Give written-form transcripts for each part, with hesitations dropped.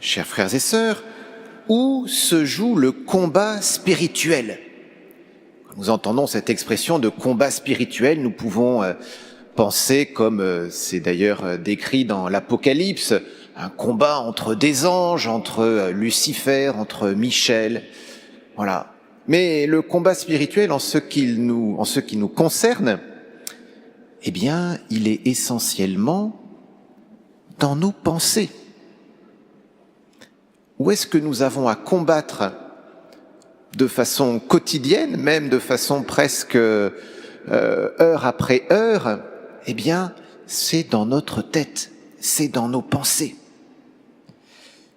chers frères et sœurs, où se joue le combat spirituel. Quand nous entendons cette expression de combat spirituel, nous pouvons penser, comme c'est d'ailleurs décrit dans l'Apocalypse, un combat entre des anges, entre Lucifer, entre Michel, voilà. Mais le combat spirituel, en ce qui nous concerne, eh bien, il est essentiellement dans nos pensées. Où est-ce que nous avons à combattre de façon quotidienne, même de façon presque heure après heure? Eh bien, c'est dans notre tête, c'est dans nos pensées.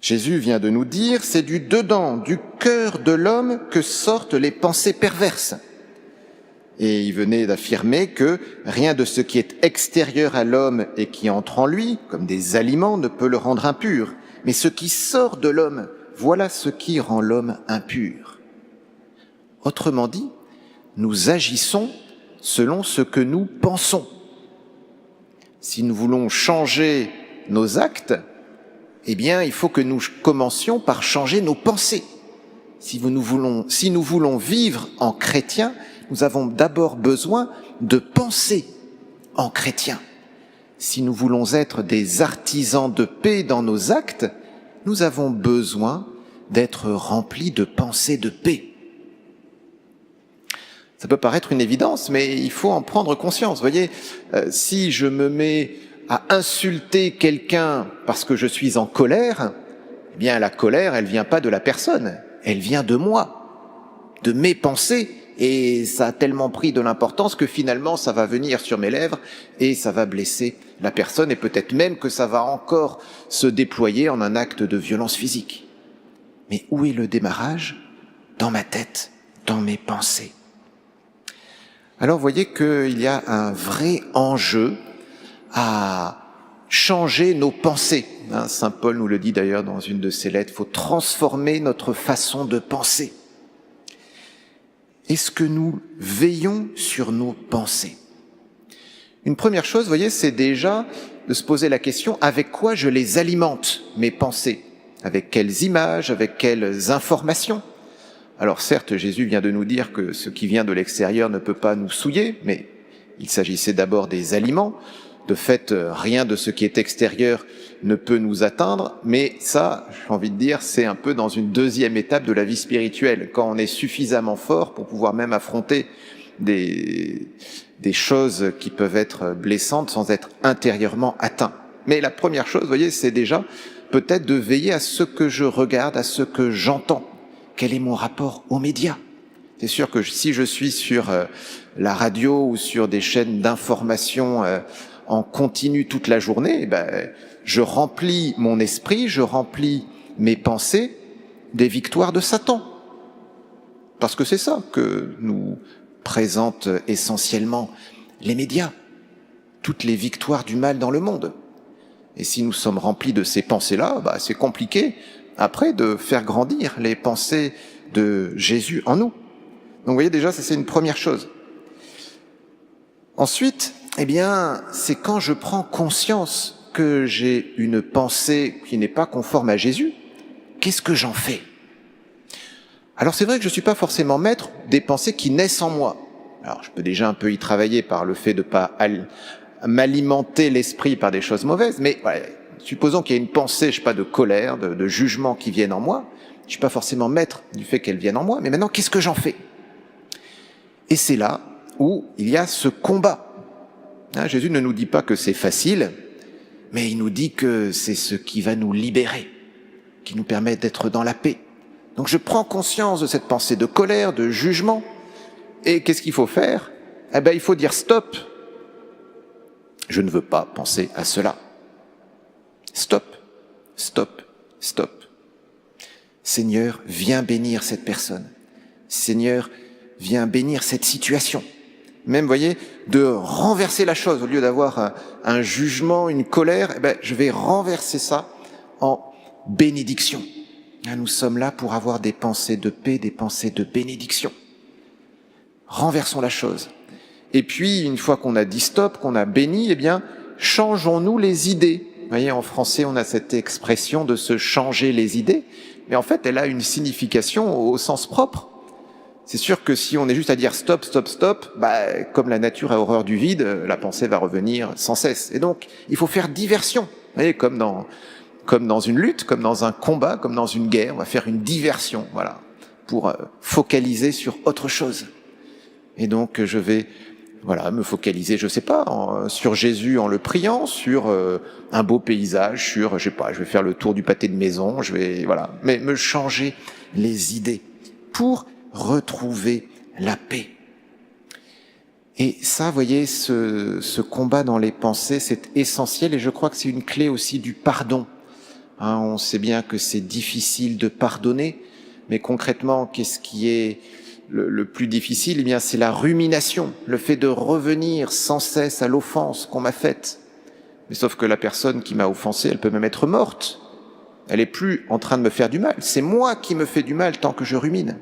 Jésus vient de nous dire, c'est du dedans, du cœur de l'homme que sortent les pensées perverses. Et il venait d'affirmer que rien de ce qui est extérieur à l'homme et qui entre en lui, comme des aliments, ne peut le rendre impur. Mais ce qui sort de l'homme, voilà ce qui rend l'homme impur. Autrement dit, nous agissons selon ce que nous pensons. Si nous voulons changer nos actes, eh bien, il faut que nous commencions par changer nos pensées. Si nous voulons vivre en chrétien, nous avons d'abord besoin de penser en chrétien. Si nous voulons être des artisans de paix dans nos actes, nous avons besoin d'être remplis de pensées de paix. Ça peut paraître une évidence, mais il faut en prendre conscience. Vous voyez, si je me mets à insulter quelqu'un parce que je suis en colère, eh bien la colère, elle vient pas de la personne, elle vient de moi, de mes pensées, et ça a tellement pris de l'importance que finalement ça va venir sur mes lèvres et ça va blesser la personne, et peut-être même que ça va encore se déployer en un acte de violence physique. Mais où est le démarrage? Dans ma tête, dans mes pensées. Alors vous voyez qu'il y a un vrai enjeu à changer nos pensées. Saint Paul nous le dit d'ailleurs dans une de ses lettres, il faut transformer notre façon de penser. Est-ce que nous veillons sur nos pensées? Une première chose, vous voyez, c'est déjà de se poser la question, avec quoi je les alimente, mes pensées? Avec quelles images, avec quelles informations? Alors certes, Jésus vient de nous dire que ce qui vient de l'extérieur ne peut pas nous souiller, mais il s'agissait d'abord des aliments. De fait, rien de ce qui est extérieur ne peut nous atteindre, mais ça, j'ai envie de dire, c'est un peu dans une deuxième étape de la vie spirituelle, quand on est suffisamment fort pour pouvoir même affronter des choses qui peuvent être blessantes sans être intérieurement atteint. Mais la première chose, vous voyez, c'est déjà peut-être de veiller à ce que je regarde, à ce que j'entends. Quel est mon rapport aux médias? C'est sûr que si je suis sur la radio ou sur des chaînes d'information en continu toute la journée, je remplis mon esprit, je remplis mes pensées des victoires de Satan. Parce que c'est ça que nous présentent essentiellement les médias, toutes les victoires du mal dans le monde. Et si nous sommes remplis de ces pensées-là, c'est compliqué après de faire grandir les pensées de Jésus en nous. Donc vous voyez déjà, ça c'est une première chose. Ensuite, eh bien, c'est quand je prends conscience que j'ai une pensée qui n'est pas conforme à Jésus, qu'est-ce que j'en fais? Alors c'est vrai que je ne suis pas forcément maître des pensées qui naissent en moi. Alors je peux déjà un peu y travailler par le fait de ne pas m'alimenter l'esprit par des choses mauvaises, mais voilà, supposons qu'il y ait une pensée, je sais pas, de colère, de jugement qui vienne en moi, je ne suis pas forcément maître du fait qu'elle vienne en moi, mais maintenant qu'est-ce que j'en fais? Et c'est là où il y a ce combat. Jésus ne nous dit pas que c'est facile, mais il nous dit que c'est ce qui va nous libérer, qui nous permet d'être dans la paix. Donc je prends conscience de cette pensée de colère, de jugement, et qu'est-ce qu'il faut faire? Il faut dire stop. Je ne veux pas penser à cela. Stop, stop, stop. Seigneur, viens bénir cette personne. Seigneur, viens bénir cette situation. Même, voyez, de renverser la chose, au lieu d'avoir un jugement, une colère, je vais renverser ça en bénédiction. Nous sommes là pour avoir des pensées de paix, des pensées de bénédiction. Renversons la chose. Et puis, une fois qu'on a dit stop, qu'on a béni, changeons-nous les idées. voyez, en français, on a cette expression de se changer les idées, mais en fait, elle a une signification au sens propre. C'est sûr que si on est juste à dire stop, stop, stop, comme la nature a horreur du vide, la pensée va revenir sans cesse. Et donc, il faut faire diversion. Vous voyez, comme dans une lutte, comme dans un combat, comme dans une guerre, on va faire une diversion, voilà, pour focaliser sur autre chose. Et donc, je vais, me focaliser, je sais pas, sur Jésus en le priant, sur un beau paysage, sur, je vais faire le tour du pâté de maison, mais me changer les idées pour retrouver la paix. Et ça, vous voyez, ce combat dans les pensées, c'est essentiel, et je crois que c'est une clé aussi du pardon. On sait bien que c'est difficile de pardonner, mais concrètement, qu'est-ce qui est le plus difficile? Eh bien, c'est la rumination, le fait de revenir sans cesse à l'offense qu'on m'a faite. Mais sauf que la personne qui m'a offensé, elle peut même être morte. Elle est plus en train de me faire du mal. C'est moi qui me fais du mal tant que je rumine.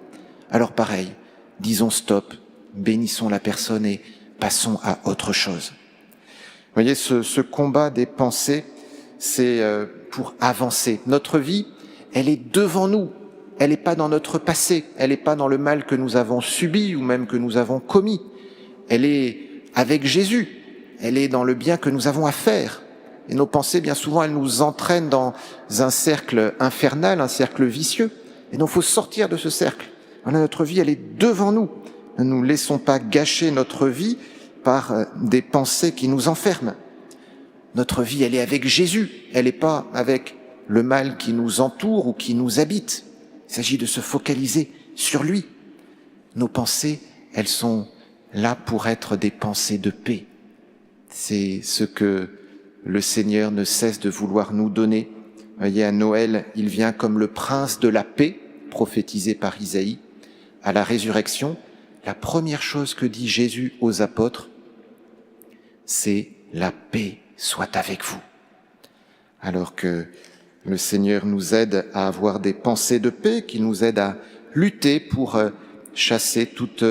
Alors pareil, disons stop, bénissons la personne et passons à autre chose. Vous voyez, ce combat des pensées, c'est pour avancer. Notre vie, elle est devant nous. Elle n'est pas dans notre passé. Elle n'est pas dans le mal que nous avons subi ou même que nous avons commis. Elle est avec Jésus. Elle est dans le bien que nous avons à faire. Et nos pensées, bien souvent, elles nous entraînent dans un cercle infernal, un cercle vicieux. Et donc, il faut sortir de ce cercle. Voilà, notre vie, elle est devant nous. Ne nous laissons pas gâcher notre vie par des pensées qui nous enferment. Notre vie, elle est avec Jésus. Elle n'est pas avec le mal qui nous entoure ou qui nous habite. Il s'agit de se focaliser sur lui. Nos pensées, elles sont là pour être des pensées de paix. C'est ce que le Seigneur ne cesse de vouloir nous donner. Vous voyez, à Noël, il vient comme le prince de la paix, prophétisé par Isaïe. À la résurrection, la première chose que dit Jésus aux apôtres, c'est « la paix soit avec vous ». Alors que le Seigneur nous aide à avoir des pensées de paix, qui nous aident à lutter pour chasser toutes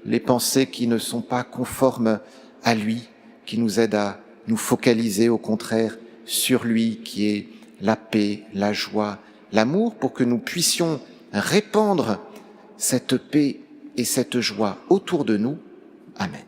les pensées qui ne sont pas conformes à lui, qui nous aident à nous focaliser au contraire sur lui, qui est la paix, la joie, l'amour, pour que nous puissions répandre cette paix et cette joie autour de nous. Amen.